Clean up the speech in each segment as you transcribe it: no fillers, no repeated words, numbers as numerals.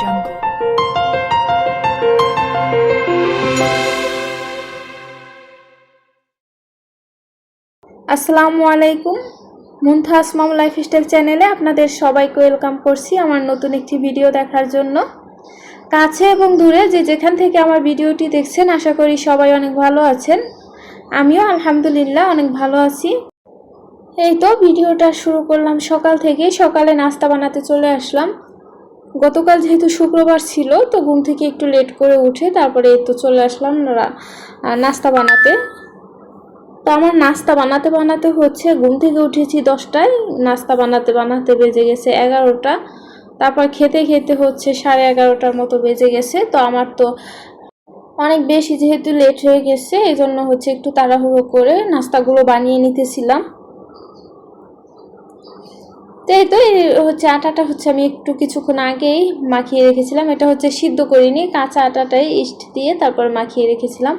jungle. আসসালামু আলাইকুম। মুনতাহাস মম lifestyle চ্যানেলে আপনাদের সবাইকে ওয়েলকাম করছি আমার নতুন একটি ভিডিও দেখার জন্য। কাছে এবং দূরে যে যেখান থেকে আমার ভিডিওটি দেখছেন আশা করি সবাই অনেক ভালো আছেন। আমিও আলহামদুলিল্লাহ অনেক ভালো আছি। এই তো ভিডিওটা শুরু করলাম সকাল থেকে। সকালে নাস্তা বানাতে চলে আসলাম। গতকাল যেহেতু শুক্রবার ছিল তো ঘুম থেকে একটু লেট করে উঠে তারপরে তো চলে আসলাম নাস্তা বানাতে। তো আমার নাস্তা বানাতে বানাতে হচ্ছে ঘুম থেকে উঠেছি 10টায়, নাস্তা বানাতে বানাতে বেজে গেছে 11টা, তারপর খেতে খেতে হচ্ছে 11:30টার মতো বেজে গেছে। তো আমার তো অনেক বেশি যেহেতু লেট হয়ে গেছে এই জন্য হচ্ছে একটু তাড়াহুড়ো করে নাস্তাগুলো বানিয়ে নিতেছিলাম। তো এই তো হচ্ছে আটাটা হচ্ছে আমি একটু কিছুক্ষণ আগেই মাখিয়ে রেখেছিলাম। এটা হচ্ছে সিদ্ধ করিনি, কাঁচা আটাটাই ইস্ট দিয়ে তারপর মাখিয়ে রেখেছিলাম,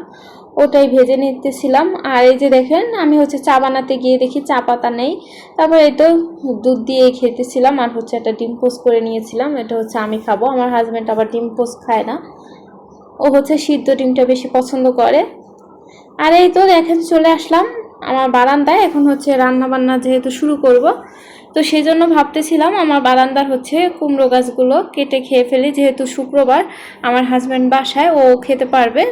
ওটাই ভেজে নিতেছিলাম। আর এই যে দেখেন আমি হচ্ছে চা বানাতে গিয়ে দেখি চা পাতা নেই, তারপর এই তো দুধ দিয়ে খেতেছিলাম। আর হচ্ছে একটা ডিম পোস্ট করে নিয়েছিলাম, এটা হচ্ছে আমি খাবো, আমার হাজব্যান্ড আবার ডিম পোস্ট খায় না, ও হচ্ছে সিদ্ধ ডিমটা বেশি পছন্দ করে। আর এই তো দেখেন চলে আসলাম আমার বারান্দায়। এখন হচ্ছে রান্না বান্না যেহেতু শুরু করব তো সেই জন্য ভাবতেছিলাম আমার বারান্দার হচ্ছে কুমড়ো গাছগুলো কেটে খেয়ে ফেলি, যেহেতু শুক্রবার আমার হাজব্যান্ড বাসায়, ও খেতে পারবে।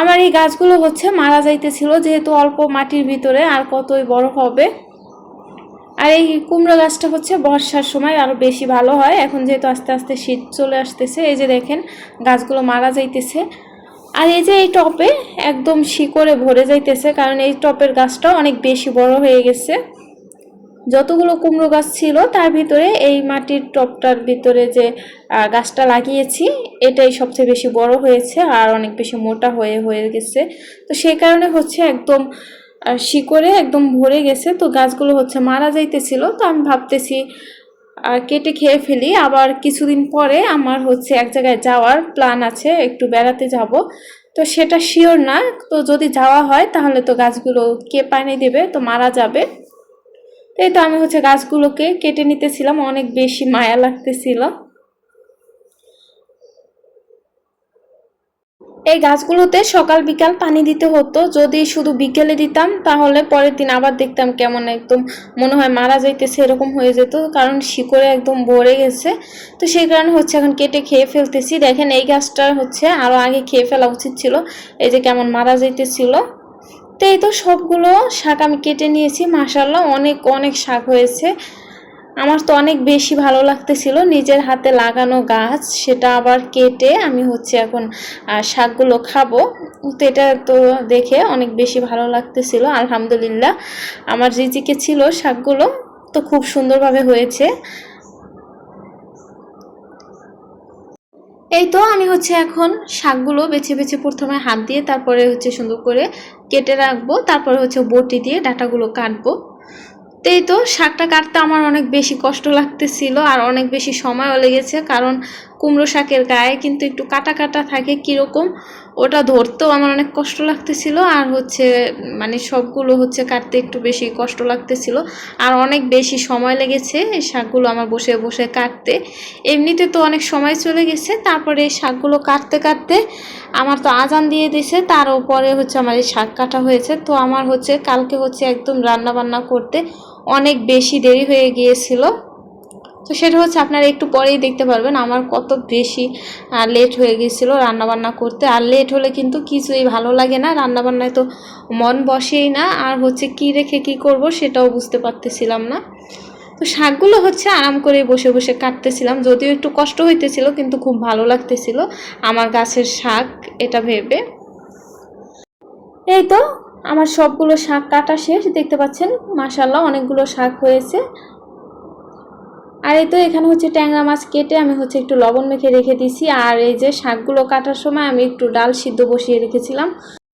আমার এই গাছগুলো হচ্ছে মারা যাইতেছিল যেহেতু অল্প মাটির ভিতরে, আর কতই বড় হবে। আর এই কুমড়ো গাছটা হচ্ছে বর্ষার সময় আরও বেশি ভালো হয়, এখন যেহেতু আস্তে আস্তে শীত চলে আসতেছে এই যে দেখেন গাছগুলো মারা যাইতেছে। আর এই যে এই টপে একদম শিকড়ে ভরে যাইতেছে, কারণ এই টপের গাছটা অনেক বেশি বড় হয়ে গেছে। যতগুলো কুমড়ো গাছ ছিল তার ভিতরে এই মাটির টপটার ভিতরে যে গাছটা লাগিয়েছি এটাই সবচেয়ে বেশি বড় হয়েছে আর অনেক বেশি মোটা হয়ে গেছে। তো সেই কারণে হচ্ছে একদম শিকড়ে একদম ভরে গেছে, তো গাছগুলো হচ্ছে মারা যাইতেছিল। তো আমি ভাবতেছি কেটে খেয়ে ফেলি। আবার কিছুদিন পরে আমার হচ্ছে এক জায়গায় যাওয়ার প্ল্যান আছে, একটু বেড়াতে যাব, তো সেটা শিওর না। তো যদি যাওয়া হয় তাহলে তো গাছগুলো কে পানি দেবে, তো মারা যাবে। এই তো আমি হচ্ছে গাছগুলোকে কেটে নিতেছিলাম, অনেক বেশি মায়া লাগতেছিল। এই গাছগুলোতে সকাল বিকাল পানি দিতে হতো, যদি শুধু বিকেলে দিতাম তাহলে পরের দিন আবার দেখতাম কেমন একদম মনে হয় মারা যাইতেছে এরকম হয়ে যেত, কারণ শিকড়ে একদম ভরে গেছে। তো সেই কারণে হচ্ছে এখন কেটে খেয়ে ফেলতেছি। দেখেন এই গাছটা হচ্ছে আরও আগে খেয়ে ফেলা উচিত ছিল, এই যে কেমন মারা যাইতেছিল। তো এই তো সবগুলো শাক আমি কেটে নিয়েছি, মাশাআল্লাহ অনেক অনেক শাক হয়েছে। আমার তো অনেক বেশি ভালো লাগতেছিল নিজের হাতে লাগানো গাছ, সেটা আবার কেটে আমি হচ্ছে এখন শাকগুলো খাবো। তো এটা তো দেখে অনেক বেশি ভালো লাগতেছিল। আলহামদুলিল্লাহ আমার রিজিকে ছিল শাকগুলো, তো খুব সুন্দরভাবে হয়েছে। এই তো আমি হচ্ছে এখন শাকগুলো বেছে বেছে প্রথমে হাত দিয়ে তারপরে হচ্ছে সুন্দর করে কেটে রাখবো, তারপরে হচ্ছে বটি দিয়ে ডাঁটাগুলো কাটবো। তো এই তো শাকটা কাটতে আমার অনেক বেশি কষ্ট লাগতেছিল আর অনেক বেশি সময়ও লেগেছে, কারণ কুমড়ো শাকের গায়ে কিন্তু একটু কাটা কাটা থাকে কীরকম, ওটা ধরতেও আমার অনেক কষ্ট লাগতেছিল। আর হচ্ছে মানে সবগুলো হচ্ছে কাটতে একটু বেশি কষ্ট লাগতেছিল আর অনেক বেশি সময় লেগেছে এই শাকগুলো আমার বসে বসে কাটতে। এমনিতে তো অনেক সময় চলে গেছে, তারপরে এই শাকগুলো কাটতে কাটতে আমার তো আজান দিয়ে দিয়েছে, তার উপরে হচ্ছে আমার এই শাক কাটা হয়েছে। তো আমার হচ্ছে কালকে হচ্ছে একদম রান্না বান্না করতে অনেক বেশি দেরি হয়ে গিয়েছিল। তো সেটা হচ্ছে আপনারা একটু পরেই দেখতে পারবেন আমার কত বেশি লেট হয়ে গিয়েছিলো রান্নাবান্না করতে। আর লেট হলে কিন্তু কিছুই ভালো লাগে না, রান্নাবান্নায় তো মন বসেই না, আর হচ্ছে কি রেখে কি করব সেটাও বুঝতে পারতেছিলাম না। তো শাকগুলো হচ্ছে আরাম করে বসে বসে কাটতেছিলাম, যদিও একটু কষ্ট হইতেছিল কিন্তু খুব ভালো লাগতেছিল আমার গাছের শাক এটা ভেবে। এই তো আমার সবগুলো শাক কাটা শেষ, দেখতে পাচ্ছেন মাশাআল্লাহ অনেকগুলো শাক হয়েছে। আর এই তো এখানে হচ্ছে ট্যাংরা মাছ কেটে আমি হচ্ছে একটু লবণ মেখে রেখে দিয়েছি। আর এই যে শাকগুলো কাটার সময় আমি একটু ডাল সিদ্ধ বসিয়ে রেখেছিলাম,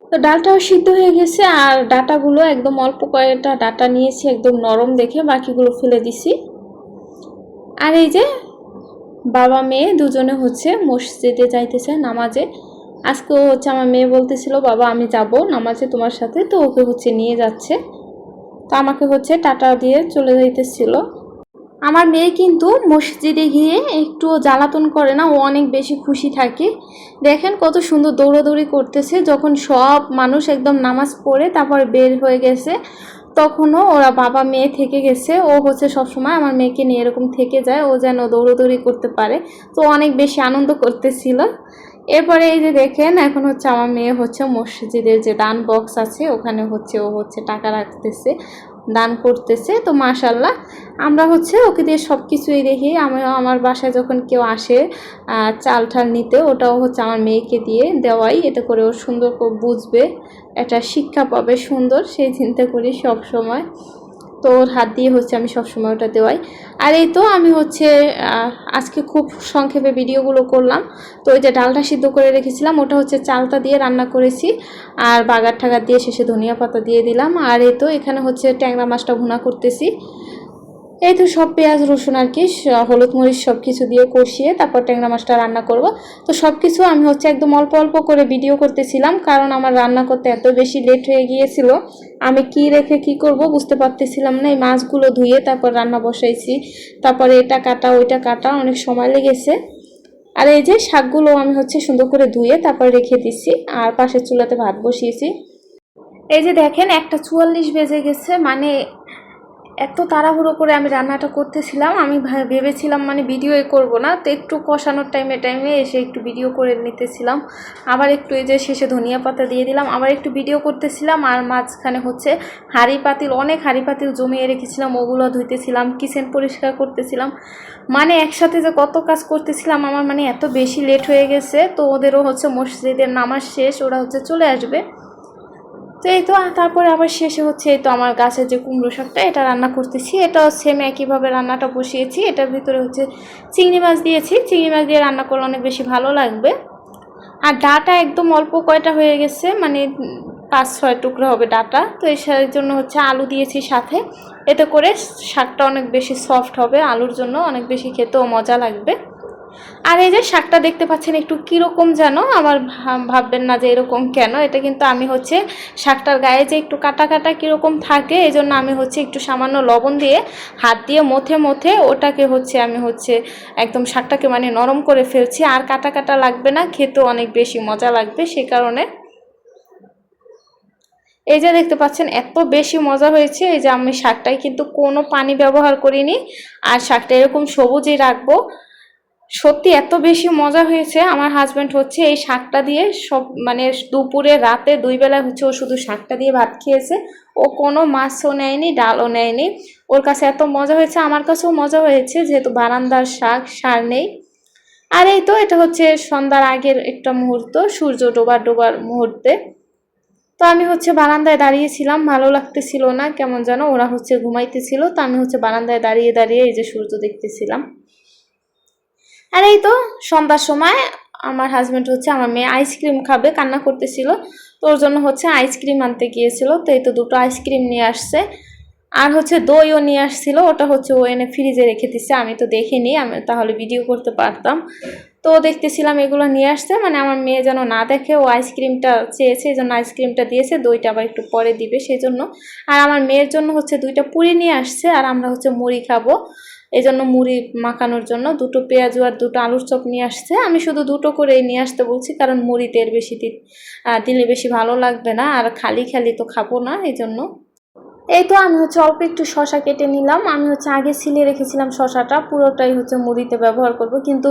তো ডালটাও সিদ্ধ হয়ে গেছে। আর ডাটাগুলো একদম অল্প কয়েকটা ডাটা নিয়েছি একদম নরম দেখে, বাকিগুলো ফেলে দিছি। আর এই যে বাবা মেয়ে দুজনে হচ্ছে মসজিদে যাইতেছে নামাজে। আজকেও হচ্ছে আমার মেয়ে বলতেছিল বাবা আমি যাব নামাজে তোমার সাথে, তো ওকে হচ্ছে নিয়ে যাচ্ছে। তো আমাকে হচ্ছে টাটা দিয়ে চলে যাইতেছিল। আমার মেয়ে কিন্তু মসজিদে গিয়ে একটু জ্বালাতন করে না, ও অনেক বেশি খুশি থাকে। দেখেন কত সুন্দর দৌড়াদৌড়ি করতেছে। যখন সব মানুষ একদম নামাজ পড়ে তারপর বের হয়ে গেছে, তখনও ওরা বাবা মেয়ে থেকে গেছে। ও হচ্ছে সবসময় আমার মেয়েকে নিয়ে এরকম থেকে যায়, ও যেন দৌড়াদৌড়ি করতে পারে। তো অনেক বেশি আনন্দ করতেছিল। এরপরে এই যে দেখেন, এখন হচ্ছে আমার মেয়ে হচ্ছে মসজিদের যে দান বক্স আছে ওখানে হচ্ছে ও হচ্ছে টাকা রাখতেছে, দান করতেছে। তো মাশাল্লাহ, আমরা হচ্ছে ওকে দিয়ে সব কিছুই দেখি। আমি আমার বাসায় যখন কেউ আসে চাল ঠাল নিতে, ওটাও হচ্ছে আমার মেয়েকে দিয়ে দেওয়াই, এতে করে ও সুন্দর করে বুঝবে, একটা শিক্ষা পাবে সুন্দর, সেই চিন্তা করি সব সময়। তো ওর হাত দিয়ে হচ্ছে আমি সবসময় ওটা দেওয়াই। আর এই তো আমি হচ্ছে আজকে খুব সংক্ষেপে ভিডিওগুলো করলাম। তো ওই যে ডালটা সিদ্ধ করে রেখেছিলাম ওটা হচ্ছে চালতা দিয়ে রান্না করেছি, আর বাগার ঠাগার দিয়ে শেষে ধনিয়া পাতা দিয়ে দিলাম। আর এই তো এখানে হচ্ছে ট্যাংরা মাছটা ভুনা করতেছি। এই তো সব পেঁয়াজ রসুন আর কি, হলুদ মরিচ সব কিছু দিয়ে কষিয়ে তারপর ট্যাংরা মাছটা রান্না করব। তো সব কিছু আমি হচ্ছে একদম অল্প অল্প করে ভিডিও করতেছিলাম, কারণ আমার রান্না করতে এত বেশি লেট হয়ে গিয়েছিল। আমি কি রেখে কি করব বুঝতে পারতেছিলাম না। এই মাছগুলো ধুয়ে তারপর রান্না বসাইছি, তারপরে এটা কাটা ওইটা কাটা, অনেক সময় লেগেছে। আর এই যে শাকগুলো আমি হচ্ছে সুন্দর করে ধুয়ে তারপর রেখে দিছি, আর পাশের চুলাতে ভাত বসিয়েছি। এই যে দেখেন 1:44 বেজে গেছে, মানে এত তাড়াহুড়ো করে আমি রান্নাটা করতেছিলাম। আমি ভেবেছিলাম মানে ভিডিওই করব না, তো একটু কষানোর টাইমে এসে একটু ভিডিও করে নিতেছিলাম। আবার একটু এই যে শেষে ধনিয়া পাতা দিয়ে দিলাম, আবার একটু ভিডিও করতেছিলাম। আর মাঝখানে হচ্ছে অনেক হাঁড়ি পাতিল জমিয়ে রেখেছিলাম, ওগুলো ধুইতেছিলাম, কিচেন পরিষ্কার করতেছিলাম। মানে একসাথে যে কত কাজ করতেছিলাম, আমার মানে এত বেশি লেট হয়ে গেছে। তো ওদেরও হচ্ছে মসজিদের নামাজ শেষ, ওরা হচ্ছে চলে আসবে। তো এই তো তারপরে আবার শেষে হচ্ছে এই তো আমার গাছের যে কুমড়ো শাকটা এটা রান্না করতেছি। এটাও সেম একইভাবে রান্নাটা বসিয়েছি। এটার ভিতরে হচ্ছে চিংড়ি মাছ দিয়েছি, চিংড়ি মাছ দিয়ে রান্না করলে অনেক বেশি ভালো লাগবে। আর ডাটা একদম অল্প কয়টা হয়ে গেছে, মানে 5-6 টুকরো হবে ডাটা। তো এই জন্য হচ্ছে আলু দিয়েছি সাথে, এতে করে শাকটা অনেক বেশি সফট হবে, আলুর জন্য অনেক বেশি খেতেও মজা লাগবে। আর এই যে শাকটা দেখতে পাচ্ছেন একটু কীরকম যেন, আমার ভাববেন না যে এরকম কেন। এটা কিন্তু আমি হচ্ছে শাকটার গায়ে যে একটু কাটা কাটা কীরকম থাকে, এই জন্য আমি হচ্ছে একটু সামান্য লবণ দিয়ে হাত দিয়ে মথে ওটাকে হচ্ছে আমি হচ্ছে একদম শাকটাকে মানে নরম করে ফেলছি। আর কাটা কাটা লাগবে না, খেতেও অনেক বেশি মজা লাগবে সেই কারণে। এই যে দেখতে পাচ্ছেন এত বেশি মজা হয়েছে। এই যে আমি শাকটায় কিন্তু কোনো পানি ব্যবহার করিনি, আর শাকটা এরকম সবুজই রাখবো। সত্যি এত বেশি মজা হয়েছে। আমার হাজব্যান্ড হচ্ছে এই শাকটা দিয়ে সব মানে দুপুরে রাতে 2 বেলা হচ্ছে ও শুধু শাকটা দিয়ে ভাত খেয়েছে। ও কোনো মাছও নেয়নি, ডালও নেয়নি। ওর কাছে এত মজা হয়েছে, আমার কাছেও মজা হয়েছে, যেহেতু বারান্দার শাক, সার নেই। আর এই তো এটা হচ্ছে সন্ধ্যার আগের একটা মুহূর্ত, সূর্য ডোবার মুহূর্তে। তো আমি হচ্ছে বারান্দায় দাঁড়িয়েছিলাম, ভালো লাগতেছিল না, কেমন যেন। ওরা হচ্ছে ঘুমাইতেছিল, তো আমি হচ্ছে বারান্দায় দাঁড়িয়ে এই যে সূর্য দেখতেছিলাম। আর এই তো সন্ধ্যার সময় আমার হাজব্যান্ড হচ্ছে আমার মেয়ে আইসক্রিম খাবে, কান্না করতেছিল। তো ওর জন্য হচ্ছে আইসক্রিম আনতে গিয়েছিল। তো এই তো 2টো আইসক্রিম নিয়ে আসছে, আর হচ্ছে দইও নিয়ে আসছিল। ওটা হচ্ছে ও এনে ফ্রিজে রেখে দিচ্ছে, আমি তো দেখিনি, আমি তাহলে ভিডিও করতে পারতাম। তো দেখতেছিলাম এগুলো নিয়ে আসছে, মানে আমার মেয়ে যেন না দেখে। ও আইসক্রিমটা চেয়েছে, এই জন্য আইসক্রিমটা দিয়েছে, দইটা আবার একটু পরে দিবে সেই জন্য। আর আমার মেয়ের জন্য হচ্ছে 2টা পুরি নিয়ে আসছে, আর আমরা হচ্ছে মুড়ি খাবো, এই জন্য মুড়ি মাখানোর জন্য 2টো পেঁয়াজু আর 2টো আলুর চপ নিয়ে আসছে। আমি শুধু 2টো করেই নিয়ে আসতে বলছি, কারণ মুড়িতে এর বেশি দিলে বেশি ভালো লাগবে না, আর খালি খালি তো খাবো না, এই জন্য। এই তো আমি হচ্ছে অল্প একটু শশা কেটে নিলাম। আমি হচ্ছে আগে ছিলে রেখেছিলাম শশাটা, পুরোটাই হচ্ছে মুড়িতে ব্যবহার করব, কিন্তু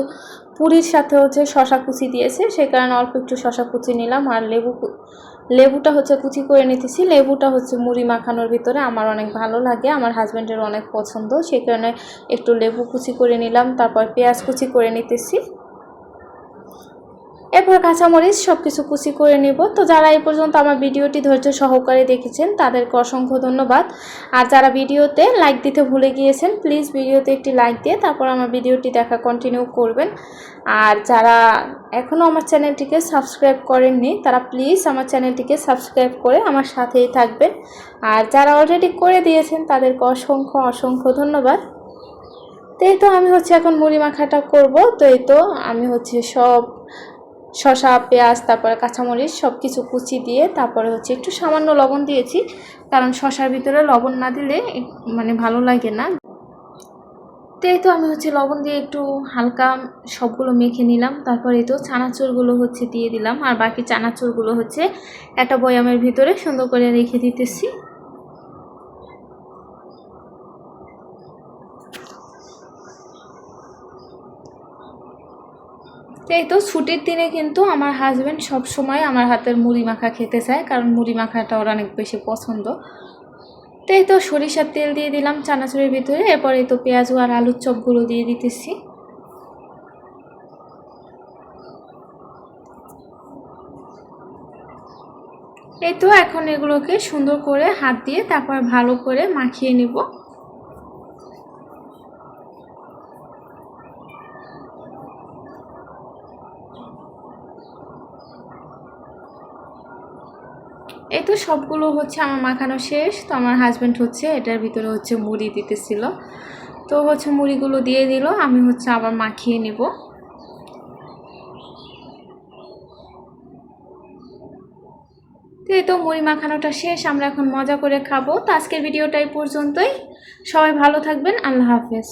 পুরির সাথে হচ্ছে শশা কুচি দিয়েছে, সেই কারণে অল্প একটু শশা কুচি নিলাম। আর লেবুটা হচ্ছে কুচি করে নিতেছি। লেবুটা হচ্ছে মুড়ি মাখানোর ভিতরে আমার অনেক ভালো লাগে, আমার হাজব্যান্ডের অনেক পছন্দ, সেই কারণে একটু লেবু কুচি করে নিলাম। তারপর পেঁয়াজ কুচি করে নিতেছি, এরপর কাঁচামরিচ সব কিছু কুচি করে নিব। তো যারা এই পর্যন্ত আমার ভিডিওটি ধৈর্য সহকারে দেখেছেন তাদেরকে অসংখ্য ধন্যবাদ। আর যারা ভিডিওতে লাইক দিতে ভুলে গিয়েছেন, প্লিজ ভিডিওতে একটি লাইক দিয়ে তারপর আমার ভিডিওটি দেখা কন্টিনিউ করবেন। আর যারা এখনও আমার চ্যানেলটিকে সাবস্ক্রাইব করেননি, তারা প্লিজ আমার চ্যানেলটিকে সাবস্ক্রাইব করে আমার সাথেই থাকবেন। আর যারা অলরেডি করে দিয়েছেন তাদেরকে অসংখ্য ধন্যবাদ। তো এই তো আমি হচ্ছে এখন মুড়ি মাখাটা করব। তো এই তো আমি হচ্ছে সব শসা, পেঁয়াজ, তারপরে কাঁচামরিচ সব কিছু কুচি দিয়ে তারপরে হচ্ছে একটু সামান্য লবণ দিয়েছি, কারণ শসার ভিতরে লবণ না দিলে মানে ভালো লাগে না। তো এই তো আমি হচ্ছে লবণ দিয়ে একটু হালকা সবগুলো মেখে নিলাম। তারপর এই তো চানাচুরগুলো হচ্ছে দিয়ে দিলাম, আর বাকি চানাচুরগুলো হচ্ছে একটা বয়ামের ভিতরে সুন্দর করে রেখে দিতেছি। এই তো ছুটির দিনে কিন্তু আমার হাজব্যান্ড সব সময় আমার হাতের মুড়ি মাখা খেতে চায়, কারণ মুড়ি মাখাটা ওর অনেক বেশি পছন্দ। তো এই তো সরিষার তেল দিয়ে দিলাম চানাচুরের ভিতরে, এরপরে তো পেঁয়াজ আর আলুর চপগুলো দিয়ে দিতেছি। এই তো এখন এগুলোকে সুন্দর করে হাত দিয়ে তারপর ভালো করে মাখিয়ে নিব। এই তো সবগুলো হচ্ছে আমার মাখানো শেষ। তো আমার হাজব্যান্ড হচ্ছে এটার ভিতরে হচ্ছে মুড়ি দিতেছিল, তো হচ্ছে মুড়িগুলো দিয়ে দিল, আমি হচ্ছে আবার মাখিয়ে নিব। তো এই তো মুড়ি মাখানোটা শেষ, আমরা এখন মজা করে খাবো। তো আজকের ভিডিওটা এই পর্যন্তই। সবাই ভালো থাকবেন, আল্লাহ হাফেজ।